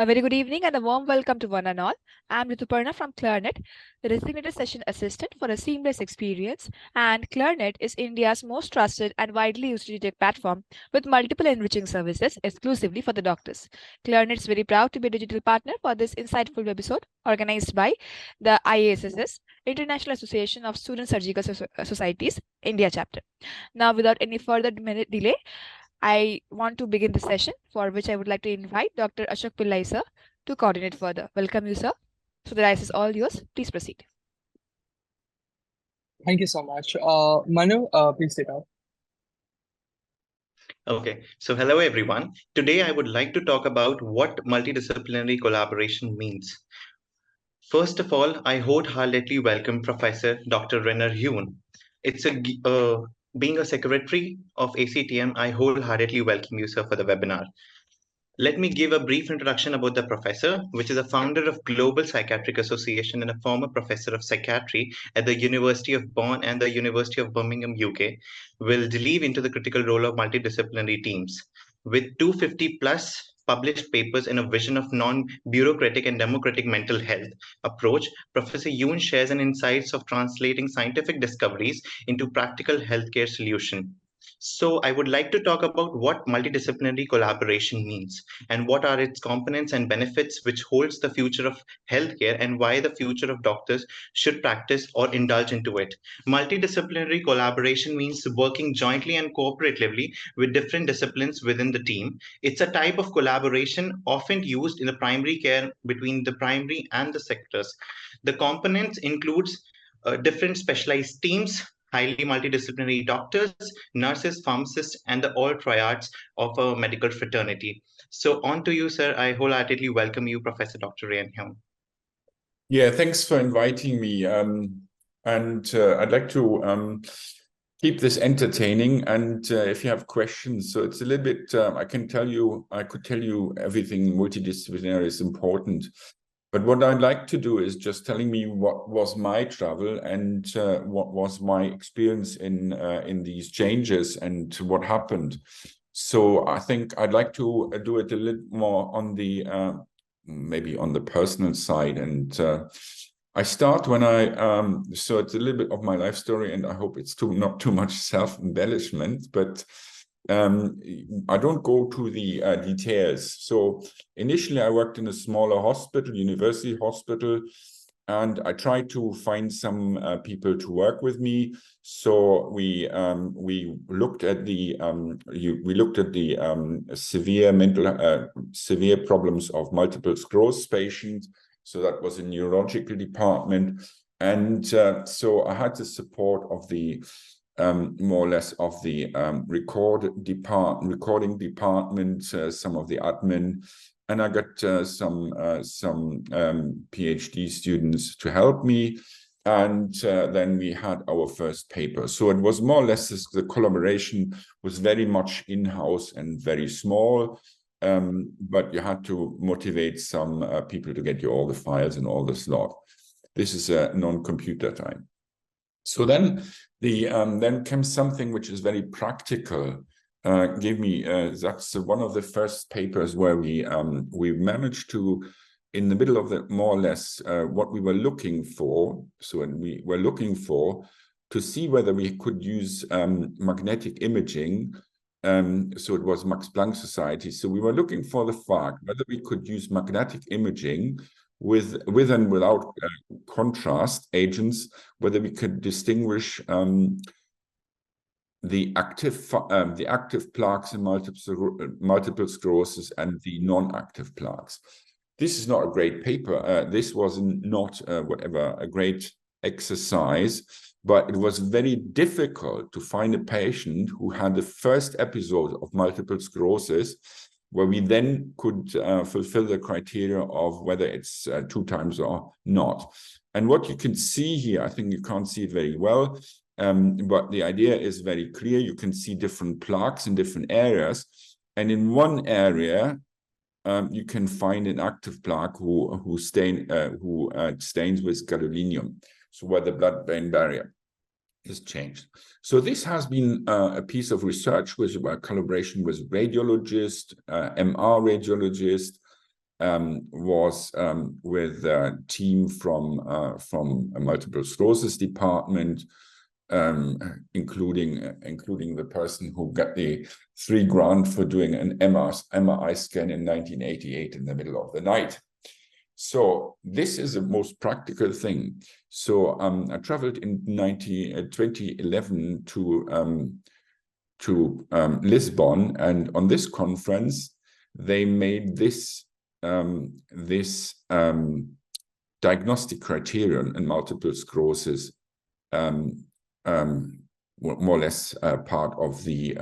A very good evening and a warm welcome to one and all. I'm Rituparna from Clarinet, the designated session assistant for a seamless experience. And Clarinet is India's most trusted and widely used digital platform with multiple enriching services exclusively for the doctors. Clarinet is very proud to be a digital partner for this insightful episode organized by the IASSS, International Association of Student Surgical Societies, India chapter. Now, without any further delay, I want to begin the session, for which I would like to invite Dr. Ashok Pillai, sir, to coordinate further. Welcome you, sir. So the rise is all yours. Please proceed. Thank you so much. Manu, please take out. Okay, so hello everyone. Today I would like to talk about what multidisciplinary collaboration means. First of all, I wholeheartedly welcome Professor Dr. Reinhard Heun. Being a secretary of ACTM, I wholeheartedly welcome you, sir, for the webinar. Let me give a brief introduction about the professor, which is a founder of Global Psychiatric Association and a former professor of psychiatry at the University of Bonn and the University of Birmingham, UK, will delve into the critical role of multidisciplinary teams. With 250 plus published papers and a vision of non-bureaucratic and democratic mental health approach, Professor Heun shares an insights of translating scientific discoveries into practical healthcare solution. So I would like to talk about what multidisciplinary collaboration means and what are its components and benefits which holds the future of healthcare and why the future of doctors should practice or indulge into it. Multidisciplinary collaboration means working jointly and cooperatively with different disciplines within the team. It's a type of collaboration often used in the primary care between the primary and the sectors. The components includes different specialized teams, highly multidisciplinary doctors, nurses, pharmacists, and the all triads of a medical fraternity. So on to you, sir. I wholeheartedly welcome you, Professor Dr. Reinhard. Yeah, thanks for inviting me. I'd like to keep this entertaining. And if you have questions, so it's a little bit, I could tell you everything multidisciplinary is important. But what I'd like to do is just telling me what was my travel and what was my experience in these changes and what happened. So I think I'd like to do it a little more on the maybe on the personal side. And I start when so it's a little bit of my life story, and I hope it's not too much self-embellishment, but I don't go to the details. So initially I worked in a smaller hospital, university hospital, and I tried to find some people to work with me. So we looked at the severe problems of multiple sclerosis patients. So that was a neurological department, and so I had the support of the more or less of the recording department, some of the admin, and I got some PhD students to help me, and then we had our first paper. So it was more or less the collaboration was very much in-house and very small, but you had to motivate some people to get you all the files and all the slot. This is a non-computer time. So then then came something which is very practical. That's one of the first papers where we managed to, in the middle of the more or less what we were looking for. So we were looking for to see whether we could use magnetic imaging. So it was Max Planck Society. So we were looking for the fact whether we could use magnetic imaging with and without contrast agents, whether we could distinguish the active plaques in multiple sclerosis and the non-active plaques. This is not a great paper. This was not a great exercise, but it was very difficult to find a patient who had the first episode of multiple sclerosis, where we then could fulfill the criteria of whether it's 2 times or not. And what you can see here, I think you can't see it very well, but the idea is very clear. You can see different plaques in different areas. And in one area, you can find an active plaque who stains with gadolinium, so where the blood-brain barrier is changed. So this has been a piece of research with collaboration with radiologist, MR radiologist, was with a team from a multiple sclerosis department, including the person who got the 3 grant for doing an MRI scan in 1988 in the middle of the night. So this is the most practical thing. So I traveled in 2011 to Lisbon, and on this conference they made this diagnostic criterion in multiple sclerosis more or less part of the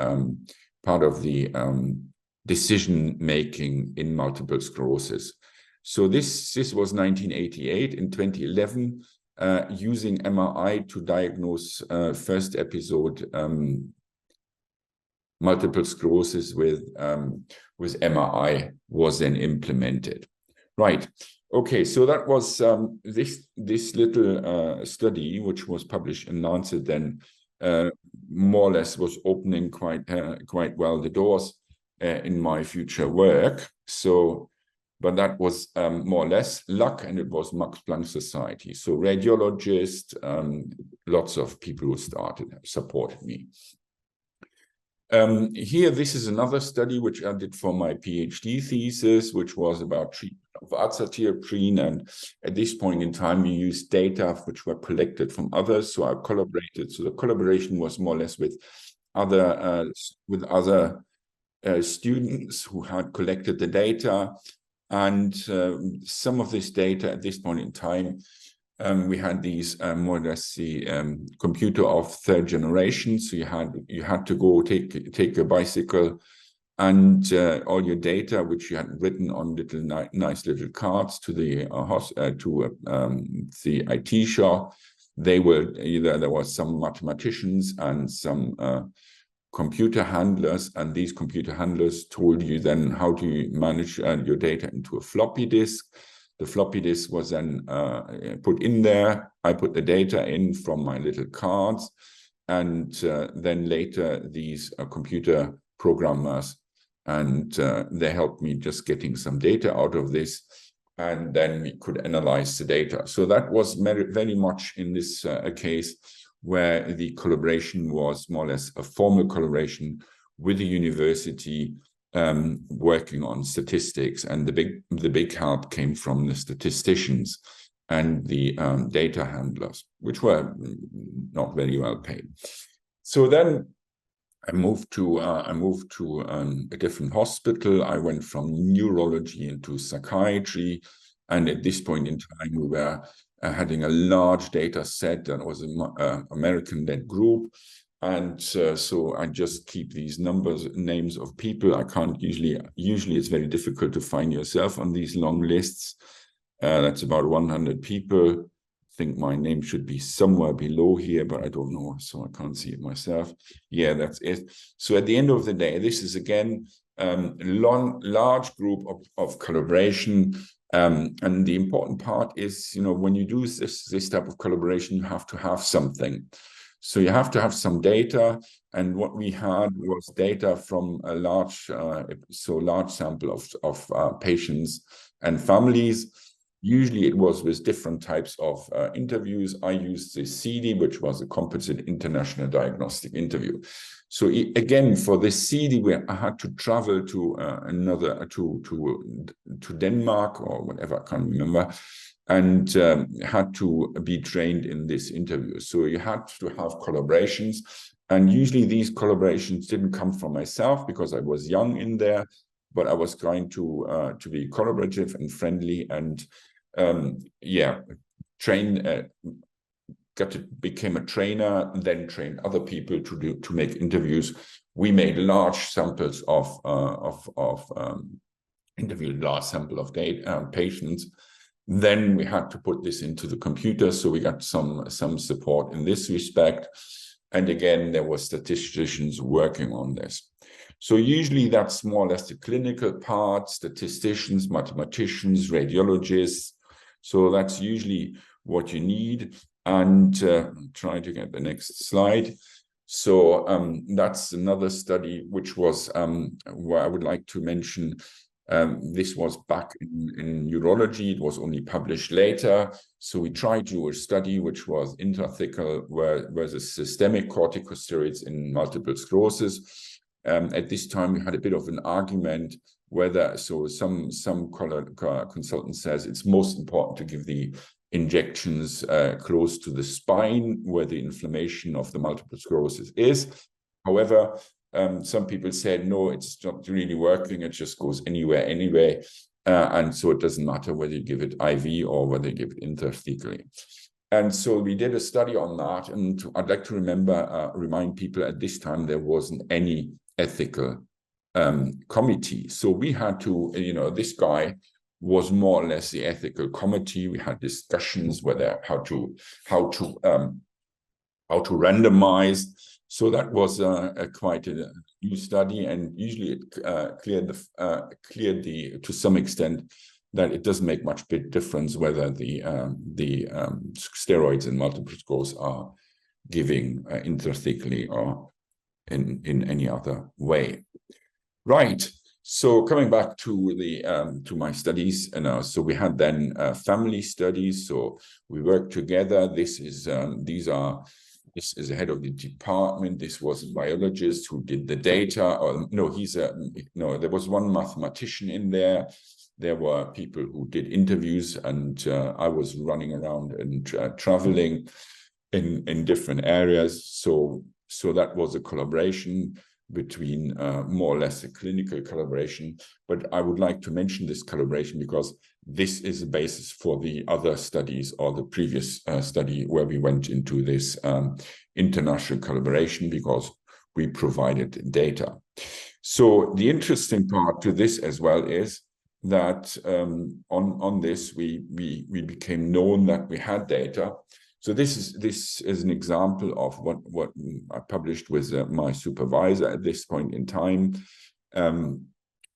decision making in multiple sclerosis. So this was 1988. In 2011, using MRI to diagnose first episode multiple sclerosis with MRI was then implemented. Right. Okay. So that was this little study, which was published in Lancet, then more or less was opening quite well the doors in my future work. So, but that was more or less luck, and it was Max Planck Society. So radiologists, lots of people who supported me. Here, this is another study which I did for my PhD thesis, which was about treatment of azathioprine. And at this point in time, we used data which were collected from others. So I collaborated. So the collaboration was more or less with other students who had collected the data. And some of this data at this point in time, we had these more or less the computer of 3rd generation. So you had to go take a bicycle, and all your data, which you had written on little nice little cards to the IT shop. They were there was some mathematicians and some computer handlers, and these computer handlers told you then how to manage your data into a floppy disk. The floppy disk was then put in there. I put the data in from my little cards, and then later these computer programmers, and they helped me just getting some data out of this, and then we could analyze the data. So that was very much in this case where the collaboration was more or less a formal collaboration with the university, working on statistics, and the big help came from the statisticians and the data handlers, which were not very well paid. So then I moved to a different hospital. I went from neurology into psychiatry, and at this point in time we were having a large data set that was an American-led group. And so I just keep these names of people. I can't usually it's very difficult to find yourself on these long lists. That's about 100 people. I think my name should be somewhere below here, but I don't know, so I can't see it myself. Yeah, that's it. So at the end of the day, this is again large group of collaboration. And the important part is, when you do this type of collaboration, you have to have something. So you have to have some data, and what we had was data from a large sample of patients and families. Usually it was with different types of interviews. I used the CD, which was a composite international diagnostic interview. So again, for this CD, I had to travel to to Denmark or whatever, I can't remember, and had to be trained in this interview. So you had to have collaborations, and usually these collaborations didn't come from myself because I was young in there, but I was trying to be collaborative and friendly, and became a trainer, then trained other people to make interviews. We made large samples interviewed large sample of data patients. Then we had to put this into the computer, so we got some support in this respect. And again, there were statisticians working on this. So usually that's more or less the clinical part: statisticians, mathematicians, radiologists. So that's usually what you need. And try to get the next slide. So that's another study which was where I would like to mention This was back in neurology. It was only published later. So we tried to do a study which was intrathecal versus systemic corticosteroids in multiple sclerosis. At this time, we had a bit of an argument whether, so some consultant says it's most important to give the injections close to the spine where the inflammation of the multiple sclerosis is. However, some people said, no, it's not really working. It just goes anywhere anyway. And so it doesn't matter whether you give it IV or whether you give it intrathecally. And so we did a study on that. And I'd like to remind people at this time, there wasn't any ethical committee. So we had to, this guy was more or less the ethical committee. We had discussions whether how to randomize. So that was quite a new study, and usually it cleared to some extent that it doesn't make much big difference whether the steroids in multiple sclerosis are giving intrathecally or in any other way. Right. So coming back to to my studies, so we had then family studies. So we worked together. This is the head of the department. This was a biologist who did the data. Or no, there was one mathematician in there. There were people who did interviews, and I was running around and traveling in different areas. So that was a collaboration between more or less a clinical collaboration. But I would like to mention this collaboration because this is the basis for the other studies or the previous study where we went into this international collaboration because we provided data. So the interesting part to this as well is that on this, we became known that we had data. So this is an example of what I published with my supervisor at this point in time.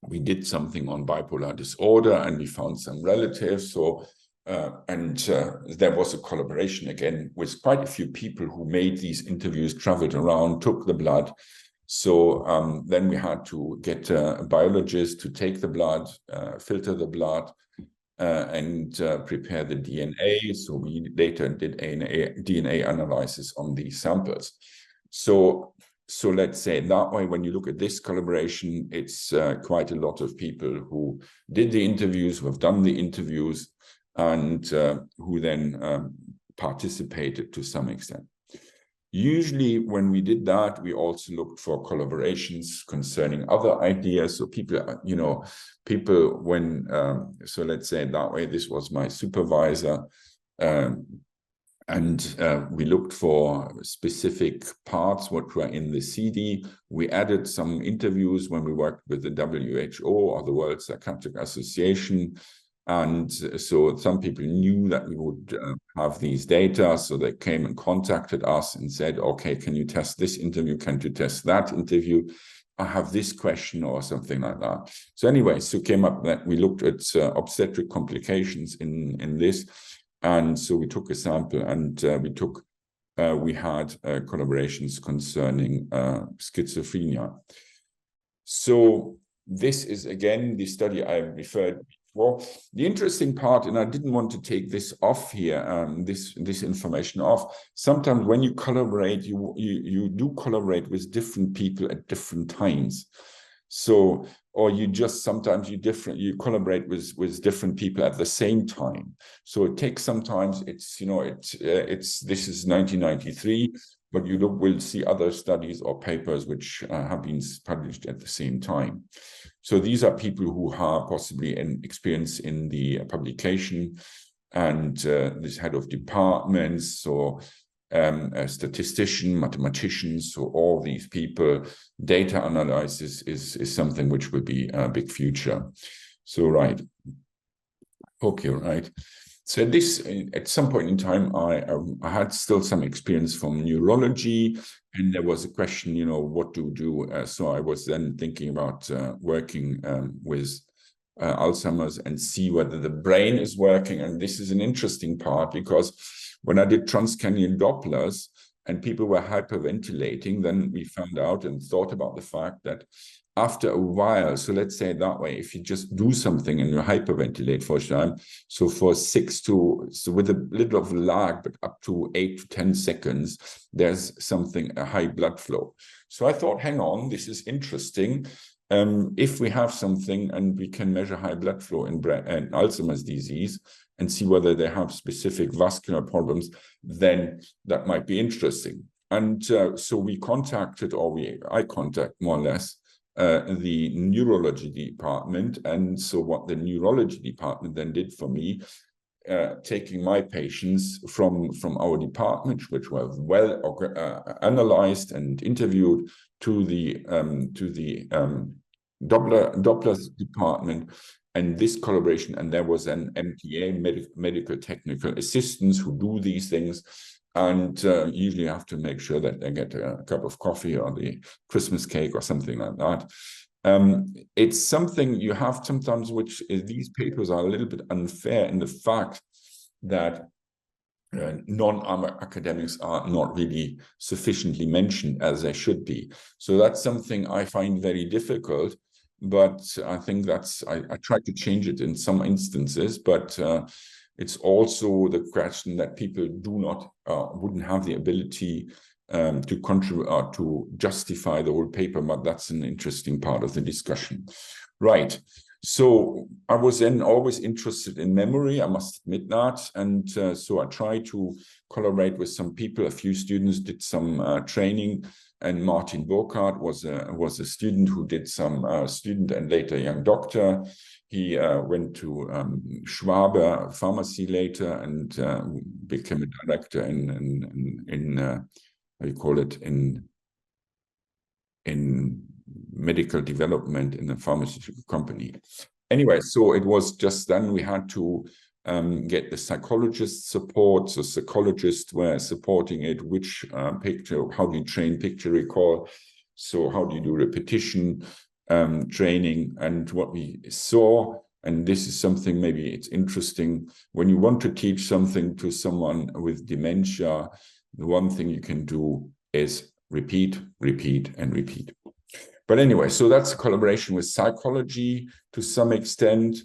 We did something on bipolar disorder, and we found some relatives. So there was a collaboration again with quite a few people who made these interviews, traveled around, took the blood. So then we had to get a biologist to take the blood, filter the blood, and prepare the DNA. So we later did DNA analysis on these samples. So let's say that way, when you look at this collaboration, it's quite a lot of people who did the interviews, who have done the interviews, and who then participated to some extent. Usually when we did that, we also looked for collaborations concerning other ideas. So so let's say that way, this was my supervisor, and we looked for specific parts, what were in the CD. We added some interviews when we worked with the WHO or the World Psychiatric Association. And so some people knew that we would have these data. So they came and contacted us and said, okay, can you test this interview? Can you test that interview? I have this question or something like that. So anyway, so came up that we looked at obstetric complications in this. And so we took a sample, and we had collaborations concerning schizophrenia. So this is, again, the study I referred to. Well, the interesting part, and I didn't want to take this off here, this information off. Sometimes when you collaborate, you do collaborate with different people at different times. So, or sometimes you collaborate with different people at the same time. So it takes sometimes this is 1993, but we'll see other studies or papers which have been published at the same time. So these are people who have possibly an experience in the publication, and this head of departments, so a statistician, mathematicians, so all these people. Data analysis is something which will be a big future. So right. Okay, right. So at some point in time, I had still some experience from neurology, and there was a question, what to do. So I was then thinking about working with Alzheimer's and see whether the brain is working. And this is an interesting part, because when I did transcranial Dopplers and people were hyperventilating, then we found out and thought about the fact that after a while, so let's say it that way, if you just do something and you hyperventilate for a time, so for with a little of lag, but up to 8 to 10 seconds, there's a high blood flow. So I thought, hang on, this is interesting. If we have something and we can measure high blood flow in Alzheimer's disease and see whether they have specific vascular problems, then that might be interesting. And so I contact more or less the neurology department. And so what the neurology department then did for me, taking my patients from our department, which were well analyzed and interviewed, to the Doppler's department, and this collaboration, and there was an MTA, medical technical assistants, who do these things, and usually have to make sure that they get a cup of coffee or the Christmas cake or something like that. It's something you have sometimes, which these papers are a little bit unfair in the fact that non-academics are not really sufficiently mentioned as they should be. So that's something I find very difficult, but I think I try to change it in some instances, but it's also the question that people wouldn't have the ability to contribute or to justify the whole paper, but that's an interesting part of the discussion. Right. So I was then always interested in memory, I must admit that. And so I tried to collaborate with some people. A few students did some training, and Martin Burkhardt was a student who did some student and later young doctor. He went to Schwabe Pharmacy later and became a director in how you call it, in medical development in a pharmaceutical company. Anyway, so it was just then we had to get the psychologist support. So psychologists were supporting it, which picture, how do you train picture recall? So how do you do repetition training? And what we saw, and this is something maybe it's interesting, when you want to teach something to someone with dementia, the one thing you can do is repeat, repeat, and repeat. But anyway, so that's a collaboration with psychology to some extent.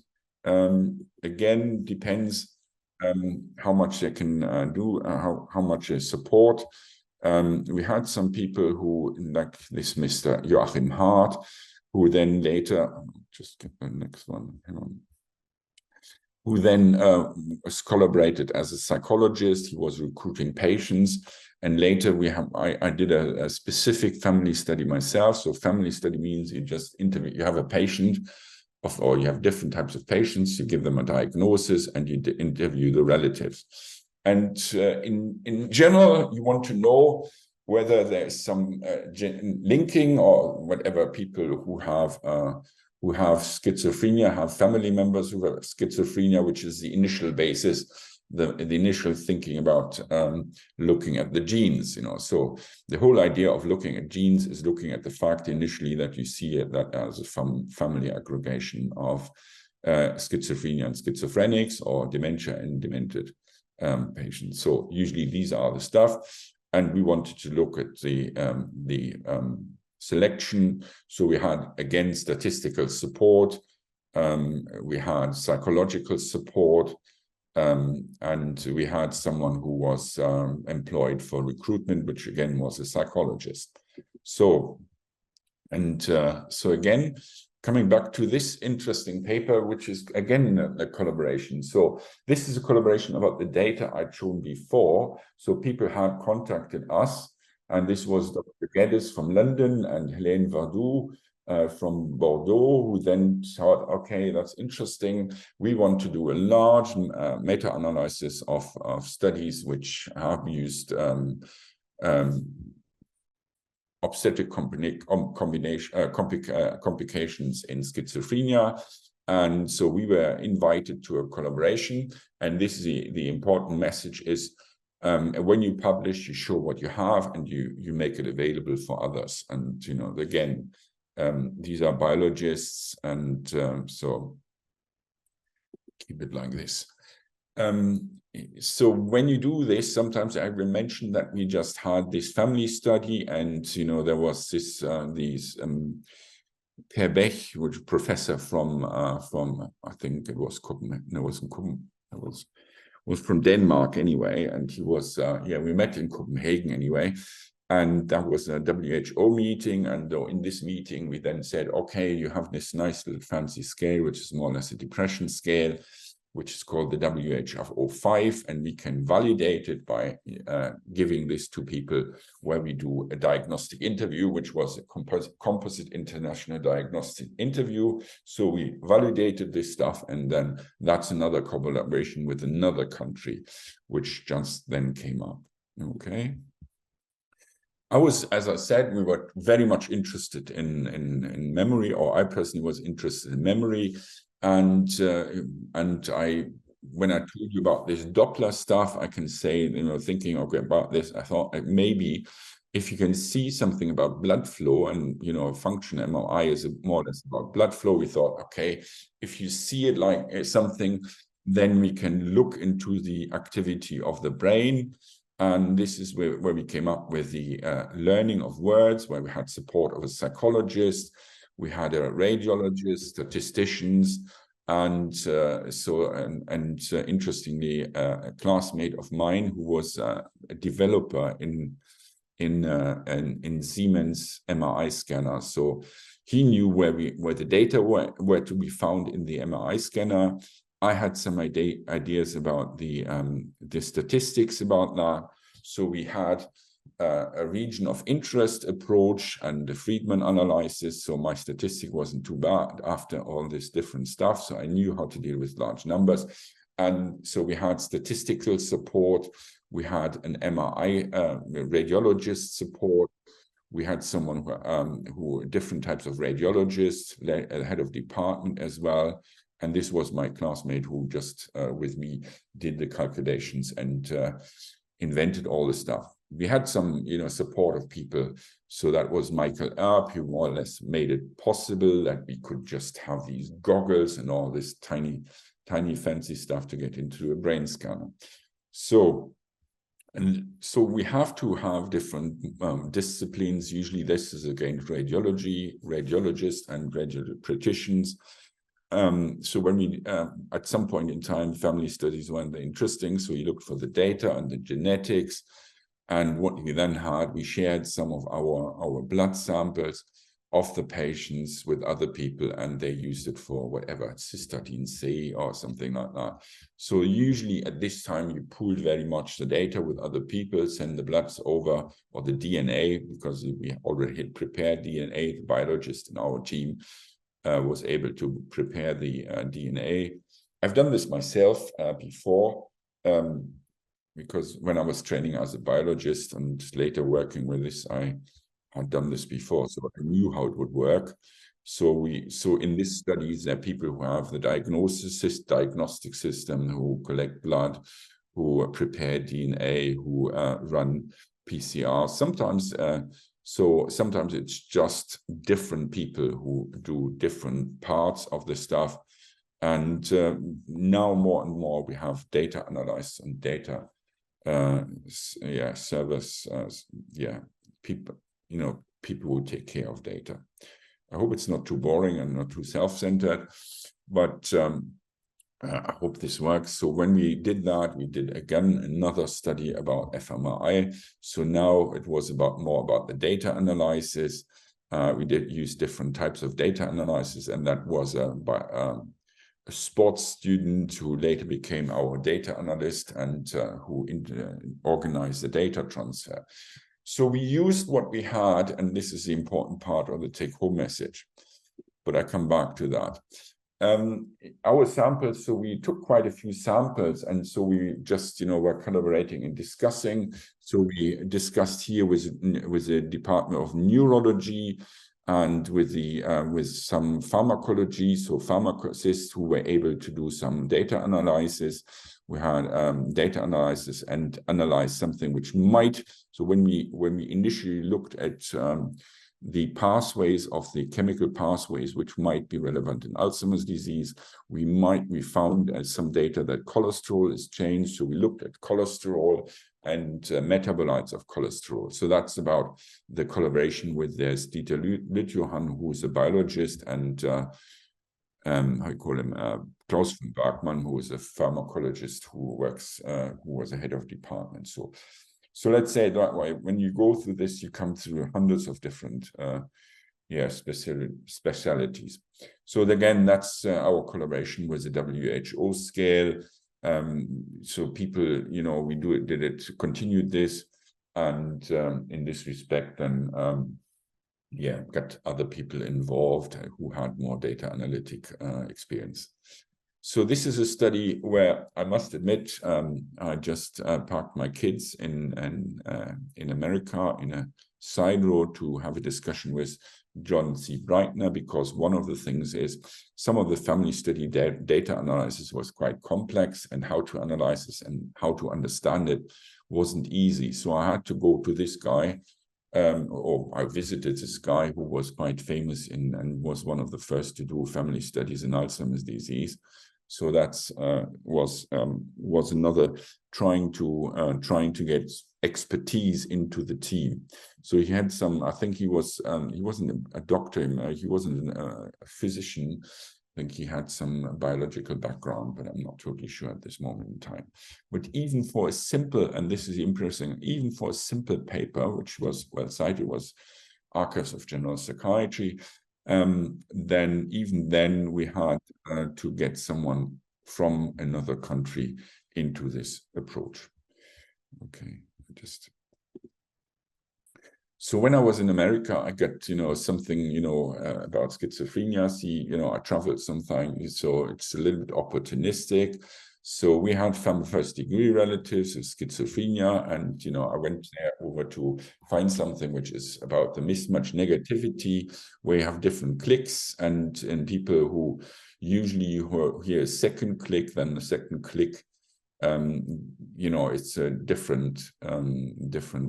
Again, depends how much they can do, how much they support. We had some people who, like this Mr. Joachim Hart, who then later, just get the next one, hang on, who then was collaborated as a psychologist. He was recruiting patients. And later I did a specific family study myself. So family study means you just interview, you have a patient, or you have different types of patients, you give them a diagnosis and you interview the relatives. And in general, you want to know whether there's some linking or whatever. People who have schizophrenia have family members who have schizophrenia, which is the initial basis, the initial thinking about looking at the genes, So the whole idea of looking at genes is looking at the fact initially that you see that as a family aggregation of schizophrenia and schizophrenics, or dementia and demented patients. So usually these are the stuff. And we wanted to look at the selection. So we had, again, statistical support. We had psychological support. And we had someone who was employed for recruitment, which again was a psychologist. So again, coming back to this interesting paper, which is again a collaboration. So this is a collaboration about the data I'd shown before. So people had contacted us, and this was Dr. Geddes from London and Helene Verdoux from Bordeaux, who then thought, okay, that's interesting. We want to do a large meta-analysis of studies which have used obstetric complications in schizophrenia. And so we were invited to a collaboration. And this is the important message is, when you publish, you show what you have and you make it available for others. And, again, these are biologists, and so keep it like this. So when you do this, sometimes I will mention that we just had this family study, and there was this Per Bech, which professor from I think it was Copenhagen. No, it wasn't Copenhagen. It was from Denmark anyway, and he was we met in Copenhagen anyway, and that was a WHO meeting. And in this meeting, we then said, okay, you have this nice little fancy scale, which is more or less a depression scale, which is called the WHO5, and we can validate it by giving this to people where we do a diagnostic interview, which was a composite international diagnostic interview. So we validated this stuff, and then that's another collaboration with another country, which just then came up. Okay. As I said, we were very much interested in memory, or I personally was interested in memory. And when I told you about this Doppler stuff, I can say, thinking about this, I thought maybe if you can see something about blood flow, and function MRI is more or less about blood flow, we thought, okay, if you see it like something, then we can look into the activity of the brain. And this is where we came up with the learning of words, where we had support of a psychologist, we had a radiologist, statisticians, and interestingly, a classmate of mine who was a developer in Siemens MRI scanner. So he knew where the data were to be found in the MRI scanner. I had some ideas about the statistics about that. So we had a region of interest approach and the Friedman analysis. So my statistic wasn't too bad after all this different stuff. So I knew how to deal with large numbers. And so we had statistical support. We had an MRI radiologist support. We had someone who different types of radiologists, a head of department as well. And this was my classmate who just with me did the calculations and invented all the stuff. We had some, support of people. So that was Michael Earp, who more or less made it possible that we could just have these goggles and all this tiny fancy stuff to get into a brain scanner. So we have to have different disciplines. Usually this is again radiology, radiologists and radiologists. So when we, at some point in time, family studies were interesting. So we looked for the data and the genetics. And what we then had, we shared some of our blood samples of the patients with other people, and they used it for whatever, cystatin C or something like that. So usually at this time, you pooled very much the data with other people, send the bloods over, or the DNA, because we already had prepared DNA. The biologist in our team was able to prepare the DNA. I've done this myself before, because when I was training as a biologist and later working with this, I had done this before, so I knew how it would work. So in these studies, there are people who have the diagnostic system, who collect blood, who prepare DNA, who run PCR. Sometimes it's just different people who do different parts of the stuff. And now more and more we have data analysts and data service, people who take care of data. I hope it's not too boring and not too self-centered, but I hope this works. So when we did that, we did again another study about fMRI. So now it was more about the data analysis. We did use different types of data analysis, and that was by a sports student who later became our data analyst and who organized the data transfer. So we used what we had, and this is the important part of the take-home message, but I come back to that. Our samples, so we took quite a few samples, and so we just, were collaborating and discussing. So we discussed here with the Department of Neurology and with some pharmacology, so pharmacists who were able to do some data analysis. We had data analysis and analyze something which might. So when we initially looked at the pathways of the chemical pathways which might be relevant in Alzheimer's disease, we found some data that cholesterol is changed. So we looked at cholesterol and metabolites of cholesterol. So that's about the collaboration with there's Dieter Lütjohann, who's a biologist, and how you call him, Klaus von Bergmann, who is a pharmacologist who works, who was a head of department. So let's say that way, when you go through this, you come through hundreds of different specialities. So again, that's our collaboration with the WHO scale. So people, we continued this, and in this respect, then got other people involved who had more data analytic experience. So this is a study where I must admit, I just parked my kids in America in a side road to have a discussion with John C. Breitner, because one of the things is some of the family study data analysis was quite complex, and how to analyze this and how to understand it wasn't easy. So I had to go to this guy, or I visited this guy who was quite famous and was one of the first to do family studies in Alzheimer's disease. So that's was another trying to get expertise into the team. So he had some. I think he wasn't a doctor. He wasn't a physician. I think he had some biological background, but I'm not totally sure at this moment in time. But even for a simple, and this is interesting, even for a simple paper, which was well cited, was Archives of General Psychiatry. Then we had to get someone from another country into this approach. Okay, so when I was in America, I got something about schizophrenia. I traveled sometime, so it's a little bit opportunistic. So we had first-degree relatives with schizophrenia, and I went there over to find something which is about the mismatch negativity, where you have different clicks, and people who usually hear a second click, then the second click, it's a different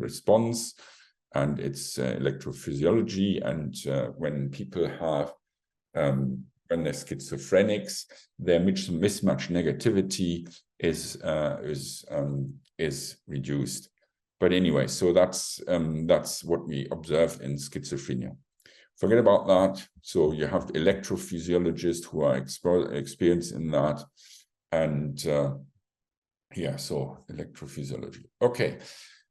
response, and it's electrophysiology. And when people have when they're schizophrenics, their mismatch negativity is reduced. But anyway, so that's what we observed in schizophrenia. Forget about that. So you have electrophysiologists who are experienced in that, and so electrophysiology. Okay.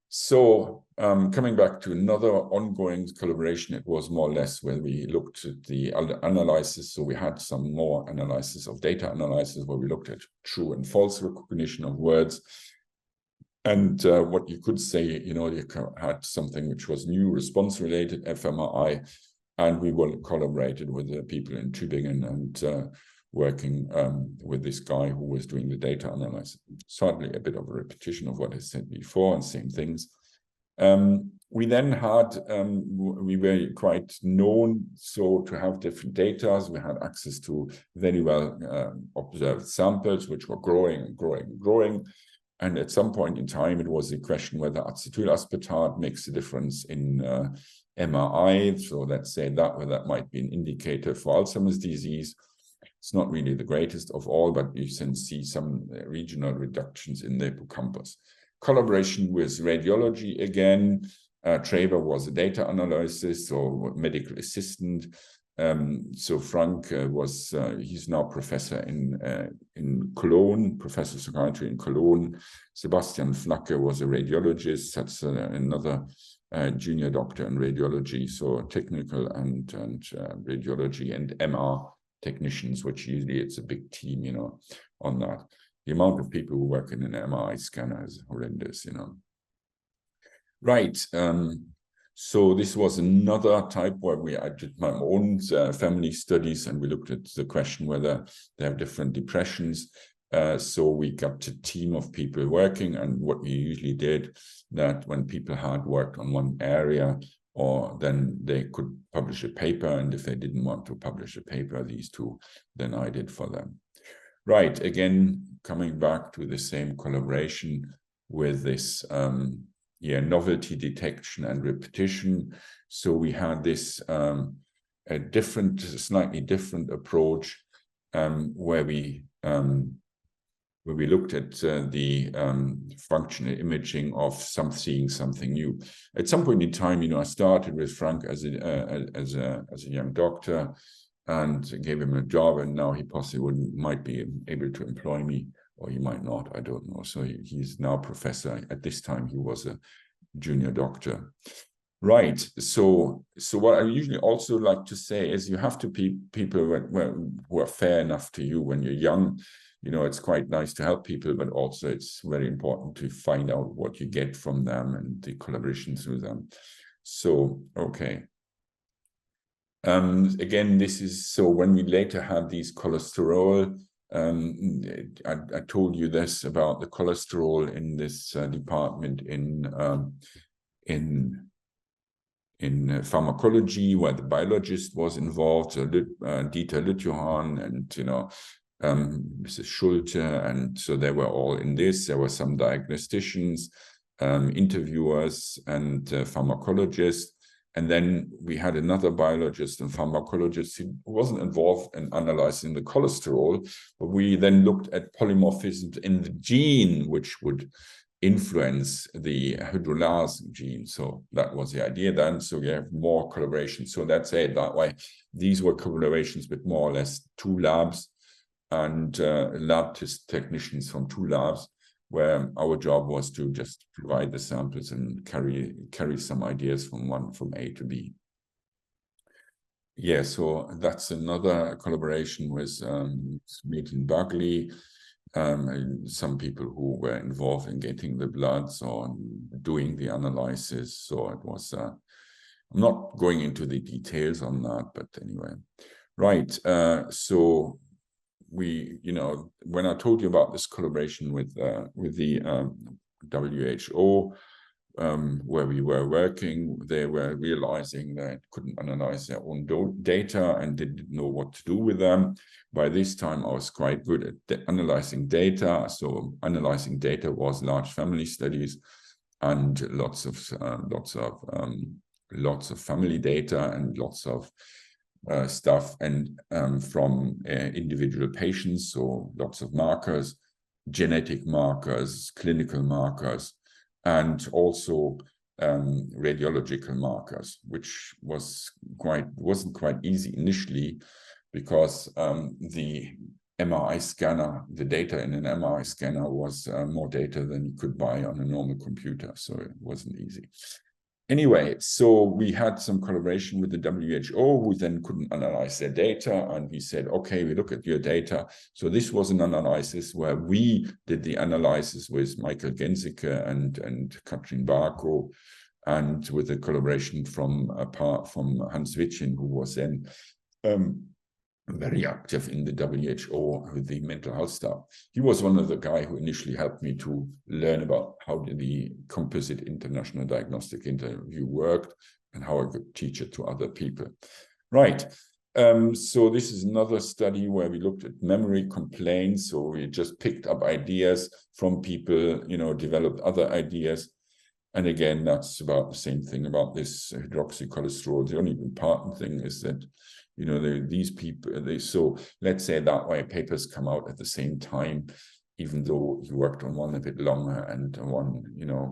So coming back to another ongoing collaboration, it was more or less when we looked at the analysis. So we had some more analysis of data analysis where we looked at true and false recognition of words. And what you could say, you had something which was new response-related fMRI, and we collaborated with the people in Tübingen and working with this guy who was doing the data analysis. Certainly a bit of a repetition of what I said before, and same things. We then had, we were quite known, so to have different data. We had access to very well observed samples, which were growing and growing and growing. And at some point in time, it was a question whether acetylaspartate makes a difference in MRI. So let's say that might be an indicator for Alzheimer's disease. It's not really the greatest of all, but you can see some regional reductions in the hippocampus. Collaboration with radiology again. Traber was a data analysis or medical assistant. So Frank he's now professor in Cologne, professor of psychiatry in Cologne. Sebastian Flacke was a radiologist. That's another junior doctor in radiology. So technical and radiology and MR technicians, which usually it's a big team, on that. The amount of people who work in an MRI scanner is horrendous, Right. So this was another type where I did my own family studies, and we looked at the question whether they have different depressions. So we got a team of people working, and what we usually did, that when people had worked on one area, or then they could publish a paper, and if they didn't want to publish a paper, these two, then I did for them. Right, again, coming back to the same collaboration with this novelty detection and repetition. So we had this slightly different approach where we where we looked at the functional imaging of seeing something new. At some point in time, I started with Frank as a young doctor and gave him a job, and now he possibly might be able to employ me, or he might not, I don't know. So he's now professor. At this time, he was a junior doctor. Right. So what I usually also like to say is you have to be people who are fair enough to you when you're young. It's quite nice to help people, but also it's very important to find out what you get from them and the collaboration through them. So, okay. Again, this is so when we later had these cholesterol, I told you this about the cholesterol in this department in pharmacology, where the biologist was involved, so Dieter Lütjohann and Mrs. Schulte, and so they were all in this. There were some diagnosticians, interviewers, and pharmacologists. And then we had another biologist and pharmacologist who wasn't involved in analyzing the cholesterol, but we then looked at polymorphisms in the gene, which would influence the hydrolase gene. So that was the idea then. So we have more collaboration. So that's it that way. These were collaborations with more or less 2 labs and lab technicians from 2 labs, where our job was to just provide the samples and carry some ideas from A to B. Yeah, so that's another collaboration with Metin Bagley, some people who were involved in getting the bloods or doing the analysis. So it was, I'm not going into the details on that, but anyway. Right, so we, when I told you about this collaboration with the WHO, where we were working, they were realizing they couldn't analyze their own data and didn't know what to do with them. By this time, I was quite good at analyzing data. So analyzing data was large family studies and lots of family data and lots of stuff and from individual patients. So lots of markers, genetic markers, clinical markers, and also radiological markers, which wasn't quite easy initially, because the MRI scanner, the data in an MRI scanner was more data than you could buy on a normal computer, so it wasn't easy. Anyway, so we had some collaboration with the WHO, who then couldn't analyze their data, and we said, okay, we look at your data. So this was an analysis where we did the analysis with Michael Gensicke and Katrin Barko, and with the collaboration from Hans Wittchen, who was then very active in the WHO with the mental health stuff. He was one of the guys who initially helped me to learn about how the composite international diagnostic interview worked and how I could teach it to other people. Right. So this is another study where we looked at memory complaints. So we just picked up ideas from people, developed other ideas. And again, that's about the same thing about this hydroxycholesterol. The only important thing is that these people, so let's say that way papers come out at the same time, even though you worked on one a bit longer and one,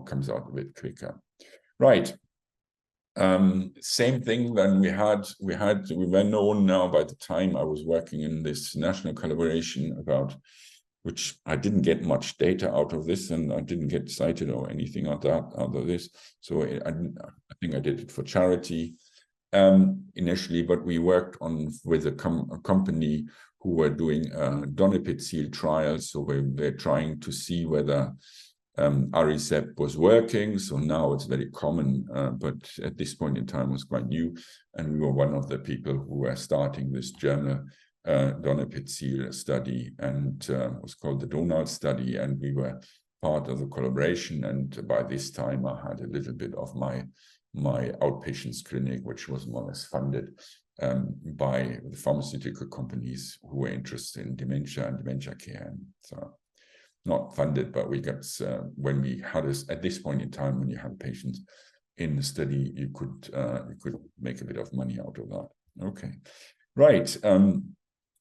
comes out a bit quicker. Right. Same thing then we were known now by the time I was working in this national collaboration about, which I didn't get much data out of this, and I didn't get cited or anything like that out of this. So I think I did it for charity. Initially, but we worked with a company who were doing donepezil trials. So we're trying to see whether Aricept was working. So now it's very common, but at this point in time it was quite new. And we were one of the people who were starting this journal donepezil study, and it was called the Donald study. And we were part of the collaboration. And by this time I had a little bit of my outpatients clinic, which was more or less funded by the pharmaceutical companies who were interested in dementia and dementia care. And so not funded, but we got, when we had at this point in time, when you had patients in the study, you could make a bit of money out of that. Okay, right.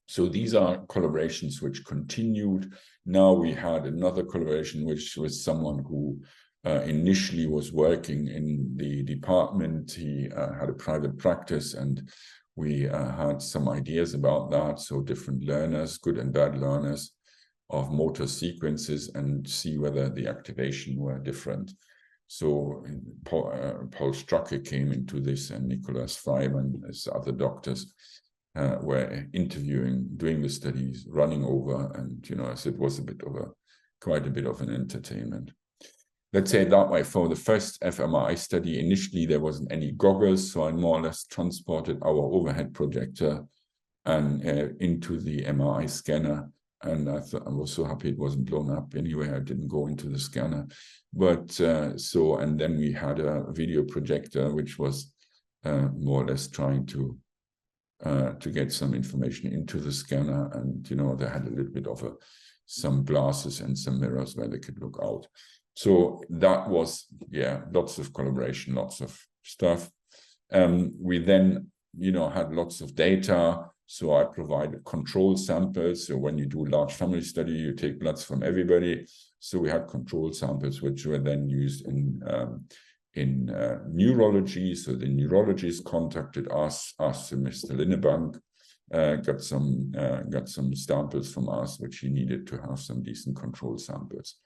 So these are collaborations which continued. Now we had another collaboration, which was someone who initially was working in the department. He had a private practice, and we had some ideas about that. So different learners, good and bad learners of motor sequences, and see whether the activation were different. So Paul Stracke came into this, and Nicholas Freiman, as other doctors, were interviewing, doing the studies, running over, and so it was quite a bit of an entertainment. Let's say it that way. For the first fMRI study, initially there wasn't any goggles, so I more or less transported our overhead projector and into the MRI scanner. And I was so happy it wasn't blown up. Anyway, I didn't go into the scanner. But and then we had a video projector, which was more or less trying to get some information into the scanner. And, they had a little bit of some glasses and some mirrors where they could look out. So that was, lots of collaboration, lots of stuff. We then, had lots of data. So I provided control samples. So when you do a large family study, you take bloods from everybody. So we had control samples, which were then used in neurology. So the neurologist contacted us, Mr. Linnebank, got some samples from us, which he needed to have some decent control samples,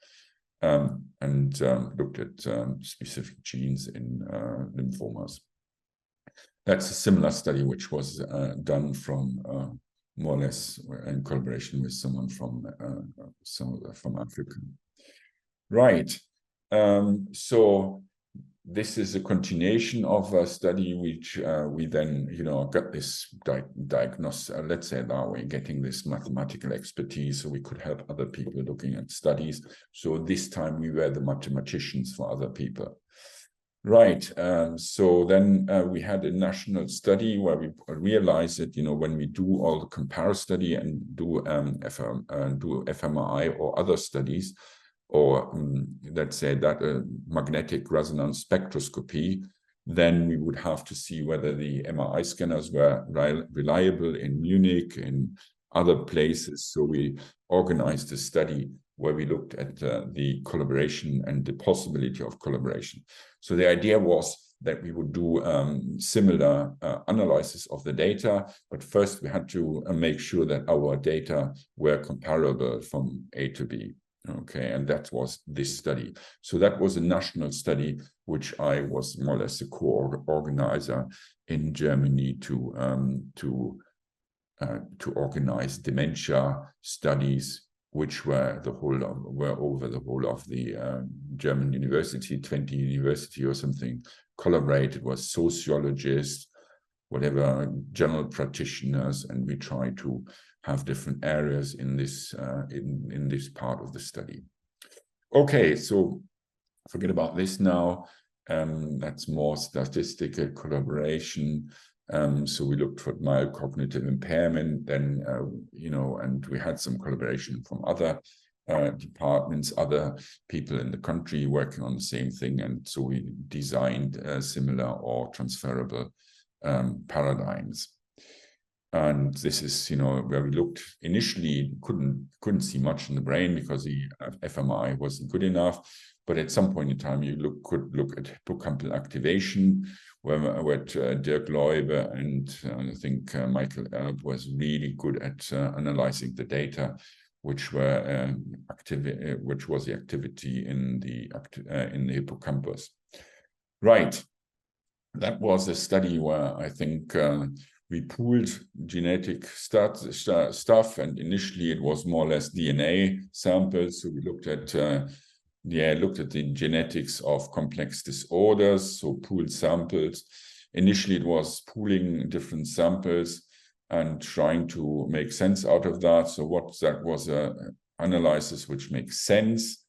and looked at specific genes in lymphomas. That's a similar study which was done from more or less in collaboration with someone from Africa. Right. So this is a continuation of a study which we then, got this diagnosis, let's say that way, getting this mathematical expertise so we could help other people looking at studies. So this time we were the mathematicians for other people. Right. So then we had a national study where we realized that, when we do all the compare study and do fMRI or other studies, or let's say that magnetic resonance spectroscopy, then we would have to see whether the MRI scanners were reliable in Munich, in other places. So we organized a study where we looked at the collaboration and the possibility of collaboration. So the idea was that we would do similar analysis of the data, but first we had to make sure that our data were comparable from A to B. Okay, and that was this study. So that was a national study, which I was more or less a co-organizer in Germany to organize dementia studies, which were over the whole of the German university, 20 university or something, collaborated, was sociologists, whatever, general practitioners, and we try to have different areas in this part of the study. Okay, so forget about this now. That's more statistical collaboration. So we looked for mild cognitive impairment, then, and we had some collaboration from other departments, other people in the country working on the same thing. And so we designed similar or transferable paradigms. And this is, where we looked initially, couldn't see much in the brain because the fMRI wasn't good enough. But at some point in time, you could look at hippocampal activation, where Dirk Leube and I think Michael Erb was really good at analyzing the data, which were which was the activity in the hippocampus. Right, that was a study where I think we pooled genetic stuff, and initially it was more or less DNA samples. So we looked at the genetics of complex disorders, so pooled samples. Initially it was pooling different samples and trying to make sense out of that. So that was an analysis which makes sense.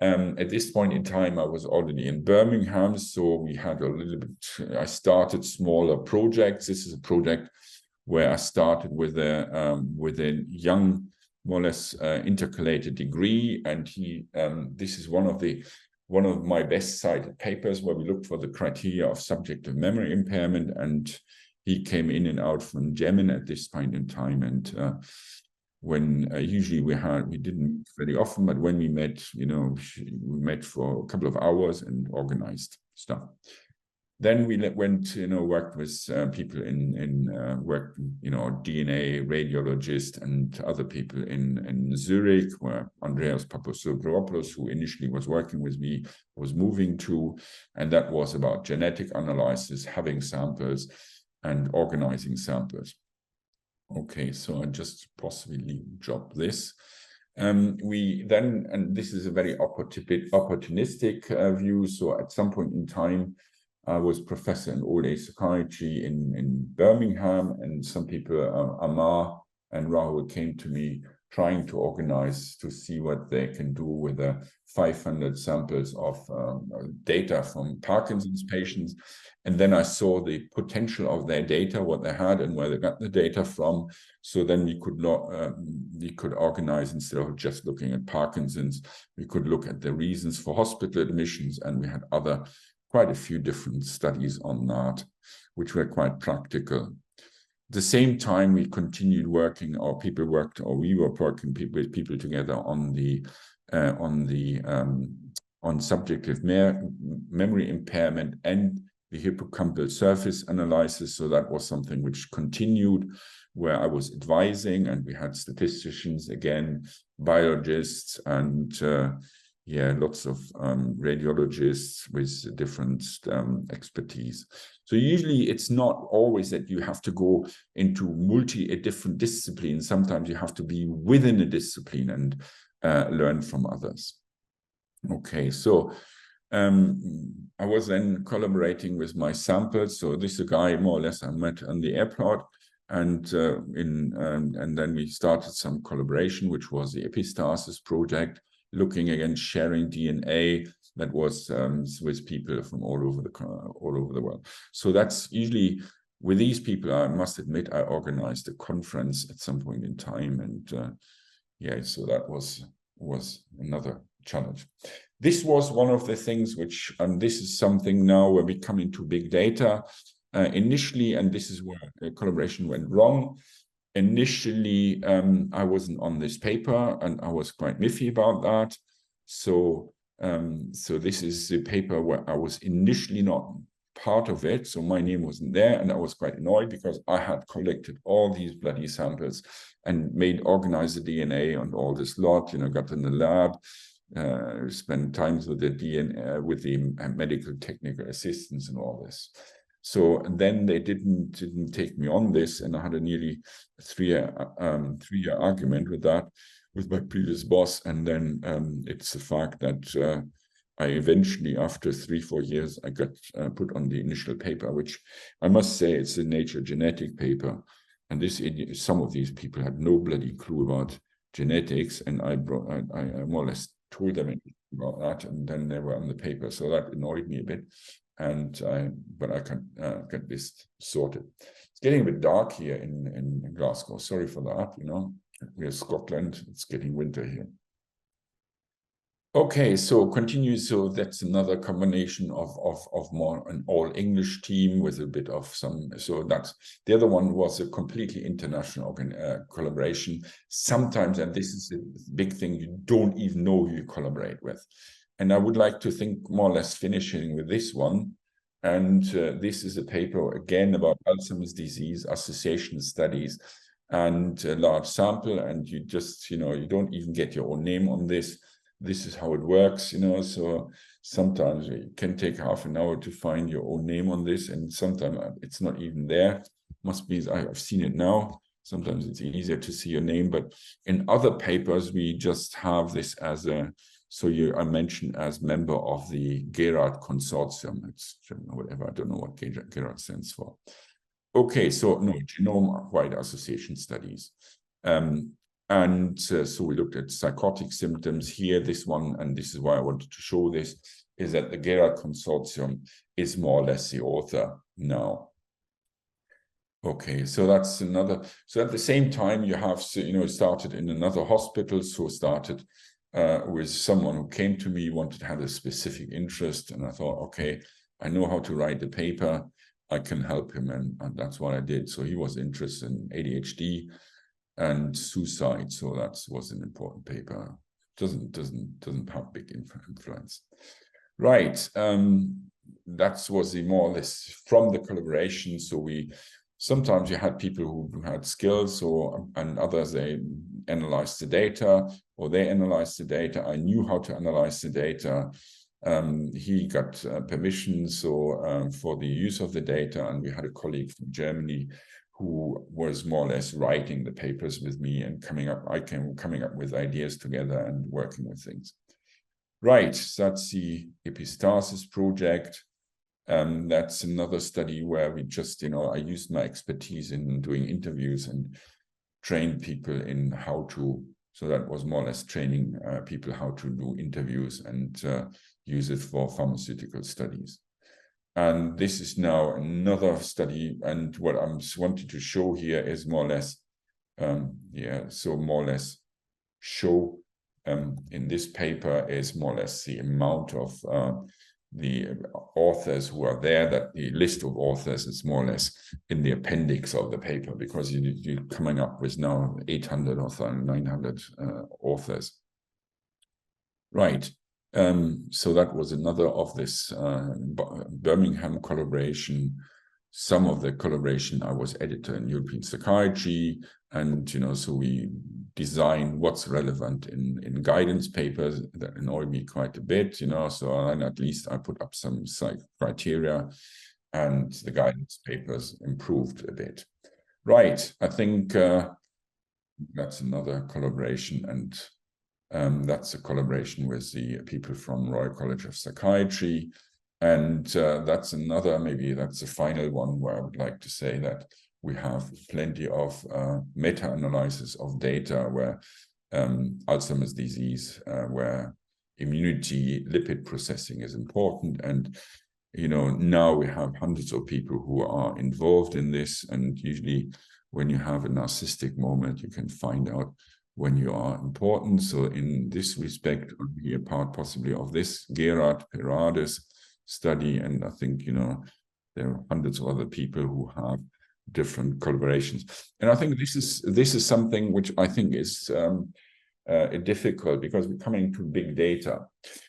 At this point in time, I was already in Birmingham, so we had a little bit, I started smaller projects. This is a project where I started with a young, more or less intercalated degree, and this is one of my best cited papers where we looked for the criteria of subjective memory impairment, and he came in and out from Yemen at this point in time. And when usually we didn't meet very often, but when we met, we met for a couple of hours and organized stuff. Then we went, worked with people worked, DNA radiologist and other people in Zurich, where Andreas Papasopoulos, who initially was working with me, was moving to, and that was about genetic analysis, having samples and organizing samples. Okay, so I just possibly drop this. We then, and this is a very opportunistic view, so at some point in time, I was professor in old age psychiatry in Birmingham, and some people, Amar and Rahul, came to me trying to organize to see what they can do with the 500 samples of data from Parkinson's patients. And then I saw the potential of their data, what they had and where they got the data from. So then we could organize, instead of just looking at Parkinson's, we could look at the reasons for hospital admissions, and we had quite a few different studies on that, which were quite practical. At the same time, we continued working, or we were working with people together on subjective memory impairment and the hippocampal surface analysis. So that was something which continued, where I was advising, and we had statisticians again, biologists, and lots of radiologists with different expertise. So usually it's not always that you have to go into different disciplines. Sometimes you have to be within a discipline and learn from others. Okay, so I was then collaborating with my samples. So this is a guy more or less I met on the airport, and then we started some collaboration, which was the Epistasis project, looking again, sharing DNA that was with people from all over the world. So that's usually with these people. I must admit, I organized a conference at some point in time, and so that was another challenge. This was one of the things which, and this is something now where we come into big data initially, and this is where the collaboration went wrong. Initially, I wasn't on this paper, and I was quite miffy about that. So this is the paper where I was initially not part of it. So my name wasn't there, and I was quite annoyed because I had collected all these bloody samples and organized the DNA and all this lot, got in the lab, spent times with the DNA, with the medical technical assistants and all this. So then they didn't take me on this, and I had a nearly three-year argument with my previous boss. And then it's the fact that I eventually, after 3-4 years, I got put on the initial paper, which I must say it's a Nature genetic paper. And some of these people had no bloody clue about genetics, and I more or less told them about that, and then they were on the paper. So that annoyed me a bit. But I can get this sorted. It's getting a bit dark here in Glasgow. Sorry for that. We're Scotland. It's getting winter here. Okay, so continue. So that's another combination of more an all English team with a bit of some. So that's the other one was a completely international collaboration. Sometimes, and this is a big thing, you don't even know who you collaborate with. And I would like to think more or less finishing with this one. And this is a paper, again, about Alzheimer's disease association studies and a large sample. And you just, you don't even get your own name on this. This is how it works, So sometimes it can take half an hour to find your own name on this. And sometimes it's not even there. Must be, I've seen it now. Sometimes it's easier to see your name. But in other papers, we just have this as so you are mentioned as member of the GERAD consortium. It's whatever, I don't know what GERAD stands for. Okay, so no, genome-wide association studies. So we looked at psychotic symptoms here. This one, and this is why I wanted to show this, is that the GERAD consortium is more or less the author now. Okay, so that's another. So at the same time, you have, started in another hospital. So started with someone who came to me, had a specific interest, and I thought, okay, I know how to write the paper. I can help him, and that's what I did. So he was interested in ADHD and suicide, so that was an important paper. Doesn't have big influence, right? That was the more or less from the collaboration. So we sometimes you had people who had skills, and others they analyzed the data, or they analyzed the data. I knew how to analyze the data. He got permission for the use of the data, and we had a colleague from Germany who was more or less writing the papers with me and coming up with ideas together and working with things. Right, that's the Epistasis project. That's another study where we just, I used my expertise in doing interviews and trained people in how to, so that was more or less training people how to do interviews and use it for pharmaceutical studies. And this is now another study, and what I'm wanting to show here is more or less, so more or less show in this paper is more or less the amount of the authors who are there, that the list of authors is more or less in the appendix of the paper, because you're coming up with now 800 or 900 authors. Right. So that was another of this Birmingham collaboration. Some of the collaboration, I was editor in European Psychiatry, and so we designed what's relevant in guidance papers. That annoyed me quite a bit, so and at least I put up some criteria, and the guidance papers improved a bit. Right, I think that's another collaboration, and that's a collaboration with the people from Royal College of Psychiatry. And that's another, maybe that's the final one, where I would like to say that we have plenty of meta-analysis of data where Alzheimer's disease, where immunity, lipid processing is important. And, now we have hundreds of people who are involved in this. And usually when you have a narcissistic moment, you can find out when you are important. So in this respect, I'm here part possibly of this Gerard Perades study, and I think there are hundreds of other people who have different collaborations. And I think this is something which I think is difficult, because we're coming to big data.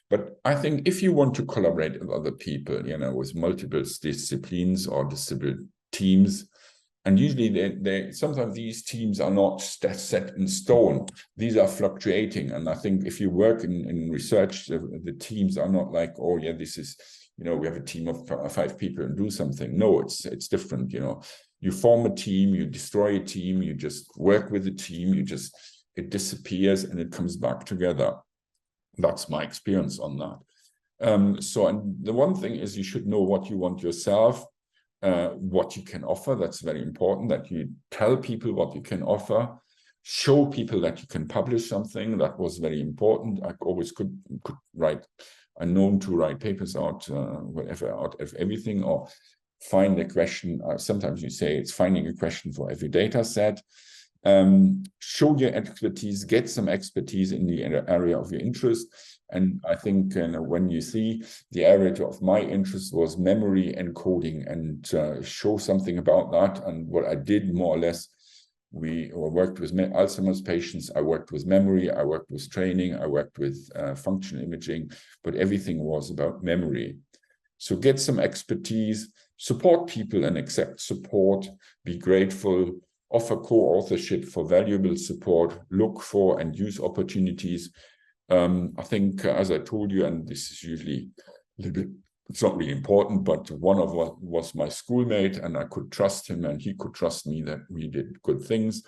But I think if you want to collaborate with other people, with multiple disciplines or distributed teams, and usually sometimes these teams are not set in stone. These are fluctuating. And I think if you work in research, the teams are not like, oh yeah, this is, we have a team of 5 people and do something. No, it's different. You form a team, you destroy a team, you just work with a team, it disappears and it comes back together. That's my experience on that. So, and the one thing is, you should know what you want yourself. What you can offer, that's very important, that you tell people what you can offer, show people that you can publish something. That was very important. I always could write, I'm known to write papers out, out of everything, or find a question. Sometimes you say it's finding a question for every data set. Show your expertise, get some expertise in the area of your interest. And I think when you see the area of my interest was memory encoding, and show something about that. And what I did more or less, we worked with Alzheimer's patients. I worked with memory, I worked with training, I worked with functional imaging, but everything was about memory. So get some expertise, support people and accept support, be grateful, offer co-authorship for valuable support, look for and use opportunities. I think, as I told you, and this is usually a little bit, it's not really important, but one of what was my schoolmate, and I could trust him and he could trust me that we did good things.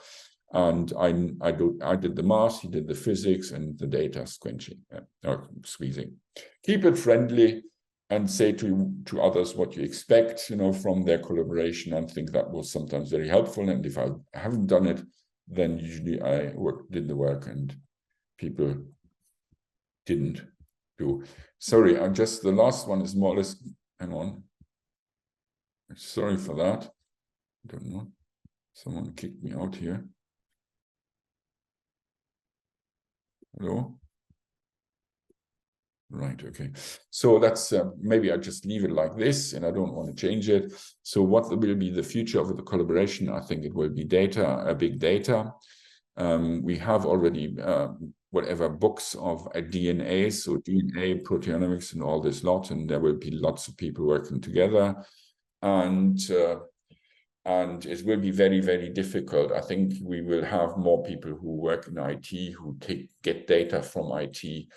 And I did the math, he did the physics, and the data squeezing. Keep it friendly and say to others what you expect, from their collaboration. I think that was sometimes very helpful. And if I haven't done it, then usually I did the work and people didn't do. Sorry, the last one is more or less, hang on. Sorry for that. I don't know. Someone kicked me out here. Hello? Right. Okay. So that's maybe I just leave it like this, and I don't want to change it. So what will be the future of the collaboration? I think it will be data, big data. We have already whatever books of DNA, so DNA, proteomics, and all this lot, and there will be lots of people working together, and it will be very, very difficult. I think we will have more people who work in IT who get data from IT.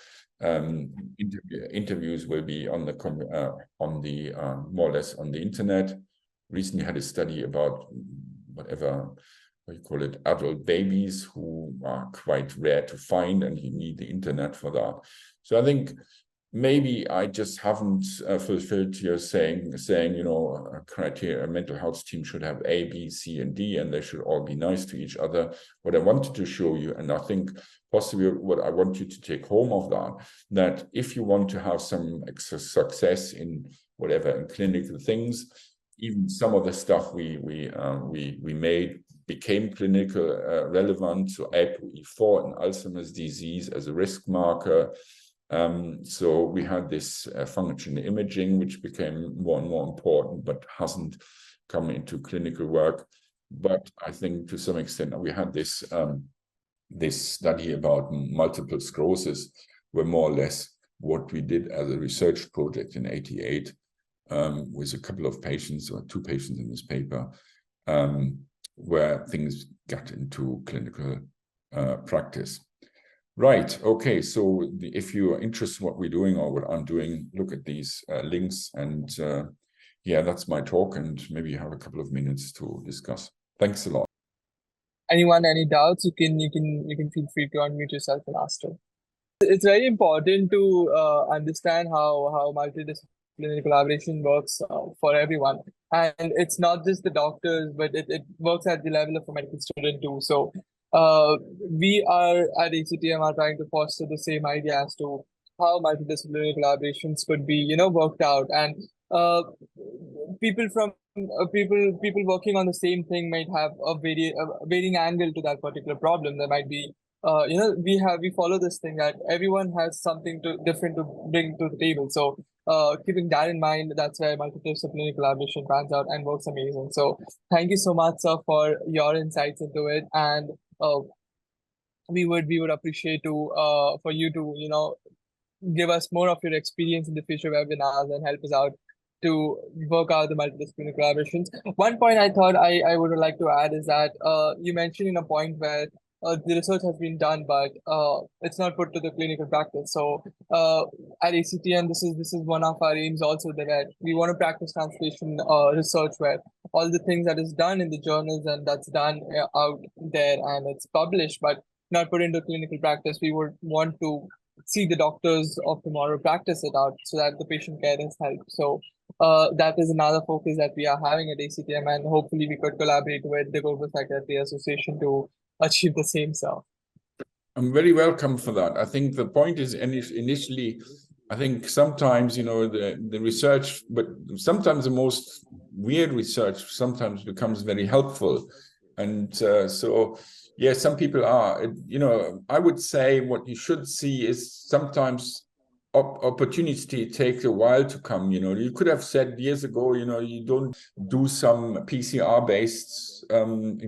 Interviews will be on the more or less on the internet. Recently had a study about whatever you call it, adult babies who are quite rare to find, and you need the internet for that. So I think maybe I just haven't fulfilled your saying, you know, criteria. A mental health team should have A, B, C, and D, and they should all be nice to each other. What I wanted to show you, and I think possibly what I want you to take home of that if you want to have some success in whatever in clinical things, even some of the stuff we made became clinical relevant. So ApoE4 in Alzheimer's disease as a risk marker. So we had this functional imaging, which became more and more important, but hasn't come into clinical work. But I think to some extent we had this this study about multiple sclerosis, where more or less what we did as a research project in '88 with a couple of patients, or 2 patients in this paper, where things got into clinical practice. Right. Okay. So if you are interested in what we're doing or what I'm doing, look at these links. And yeah, that's my talk. And maybe you have a couple of minutes to discuss. Thanks a lot. Anyone, any doubts, you can feel free to unmute yourself and ask them. It's very important to understand how multidisciplinary collaboration works for everyone. And it's not just the doctors, but it works at the level of a medical student too. So we are at ACTM are trying to foster the same idea as to how multidisciplinary collaborations could be, you know, worked out. And people working on the same thing might have a varying angle to that particular problem. There might be you know, we follow this thing that everyone has something different to bring to the table. So keeping that in mind, that's where multidisciplinary collaboration pans out and works amazing. So thank you so much, sir, for your insights into it. And we would appreciate for you to, you know, give us more of your experience in the future webinars and help us out to work out the multidisciplinary collaborations. One point I thought I would like to add is that you mentioned in a point where the research has been done, but it's not put to the clinical practice. So at ACTN, this is one of our aims also, that we want to practice translation research, where all the things that is done in the journals and that's done out there and it's published, but not put into clinical practice. We would want to see the doctors of tomorrow practice it out so that the patient care is helped. So that is another focus that we are having at ACTM, and hopefully we could collaborate with the Global Psychiatry Association to achieve the same self. I'm very welcome for that. I think the point is initially, I think sometimes, you know, the research, but sometimes the most weird research sometimes becomes very helpful. And so, yeah, some people are, you know, I would say what you should see is sometimes opportunity takes a while to come. You know, you could have said years ago, you know, you don't do some PCR-based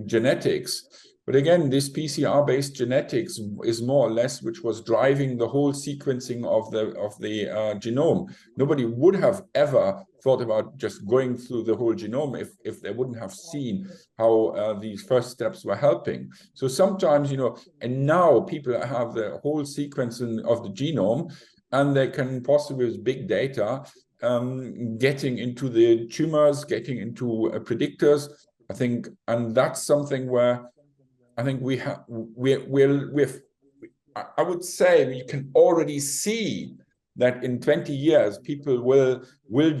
genetics. But again, this PCR-based genetics is more or less which was driving the whole sequencing of the genome. Nobody would have ever thought about just going through the whole genome if they wouldn't have seen how these first steps were helping. So sometimes, you know, and now people have the whole sequencing of the genome, and they can possibly, with big data, getting into the tumors, getting into predictors. I think, and that's something where I think I would say we can already see that in 20 years, people will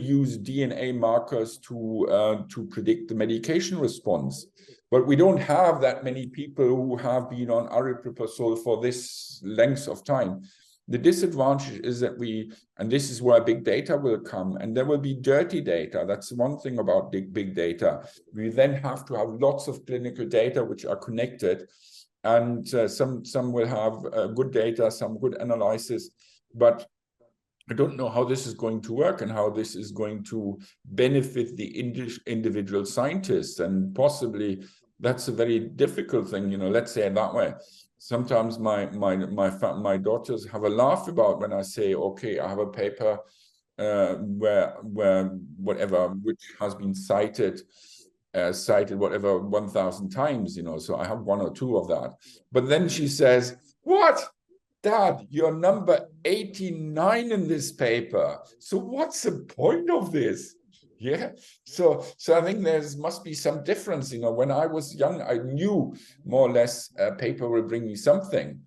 use DNA markers to predict the medication response. But we don't have that many people who have been on aripiprazole for this length of time. The disadvantage is that and this is where big data will come, and there will be dirty data. That's one thing about big data. We then have to have lots of clinical data which are connected, and some will have good data, some good analysis. But I don't know how this is going to work and how this is going to benefit the individual scientists, and possibly that's a very difficult thing, let's say it that way. Sometimes my daughters have a laugh about when I say, okay, I have a paper where whatever, which has been cited whatever 1,000 times, so I have one or two of that. But then she says, what? Dad, you're number 89 in this paper. So what's the point of this? Yeah. So I think must be some difference. When I was young, I knew more or less a paper will bring me something.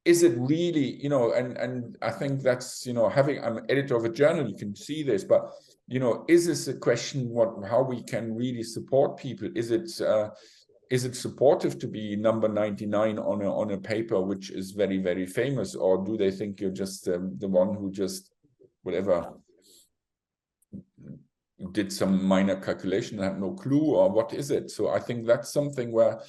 Is it really, and I think that's, I'm an editor of a journal, you can see this, but, is this a question how we can really support people? Is it supportive to be number 99 on a paper which is very, very famous, or do they think you're just the one who just whatever did some minor calculation and have no clue, or what is it? So I think that's something where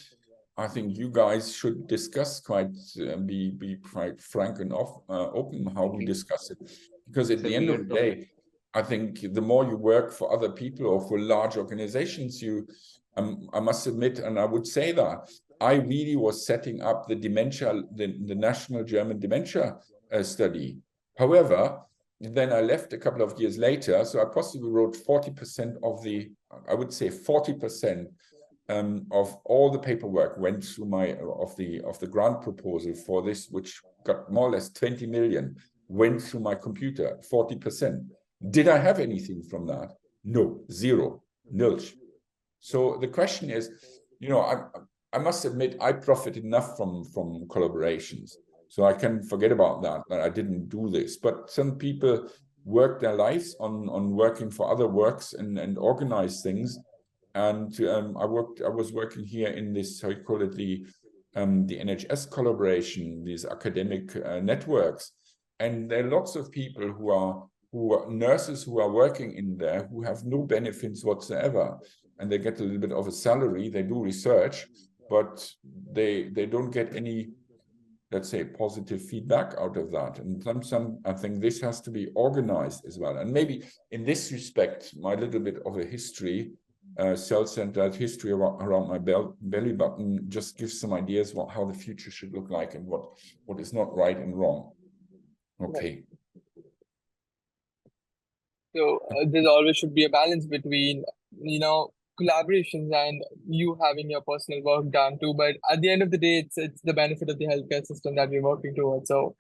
I think you guys should discuss be quite frank and open how we discuss it, because at the end of the day, I think the more you work for other people or for large organizations, I must admit, and I would say that I really was setting up the dementia, the National German Dementia Study. However, then I left a couple of years later, so I possibly wrote 40% of I would say 40% of all the paperwork went through of the grant proposal for this, which got more or less 20 million, went through my computer, 40%. Did I have anything from that? No, zero, nilch. So the question is, I must admit, I profit enough from collaborations. So I can forget about that I didn't do this. But some people work their lives on working for other works and organize things. And I was working here in this, how you call it, the NHS collaboration, these academic networks. And there are lots of people who are nurses who are working in there who have no benefits whatsoever. And they get a little bit of a salary, they do research, but they don't get any, let's say, positive feedback out of that. And I think this has to be organized as well. And maybe in this respect, my little bit of a history, self-centered history around my belly button just gives some ideas how the future should look like and what is not right and wrong. Okay. So there always should be a balance between, collaborations and you having your personal work done too. But at the end of the day, it's the benefit of the healthcare system that we're working towards. So,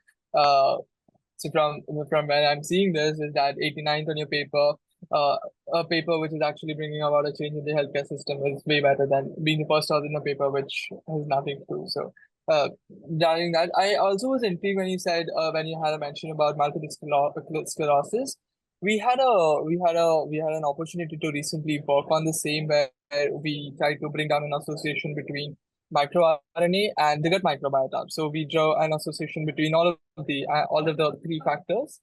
from when I'm seeing this is that 89th on your paper, a paper which is actually bringing about a change in the healthcare system is way better than being the first author in a paper which has nothing to do. So, regarding that, I also was intrigued when you said when you had a mention about multiple sclerosis. We had an opportunity to recently work on the same, where we tried to bring down an association between microRNA and the gut microbiota. So we draw an association between all of the three factors.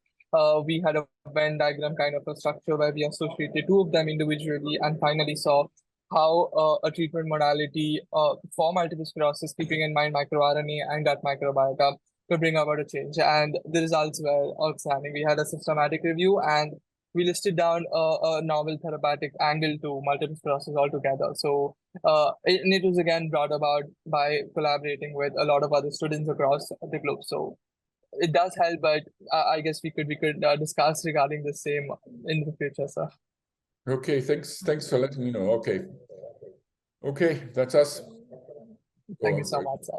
We had a Venn diagram kind of a structure where we associated two of them individually and finally saw how a treatment modality for multiple sclerosis, keeping in mind microRNA and gut microbiota, to bring about a change, and the results were outstanding. We had a systematic review and we listed down a novel therapeutic angle to multiple sclerosis altogether. So it was again brought about by collaborating with a lot of other students across the globe. So it does help, but I guess we could discuss regarding the same in the future, sir. Okay, thanks for letting me know. Okay, that's us. Thank you so much, sir.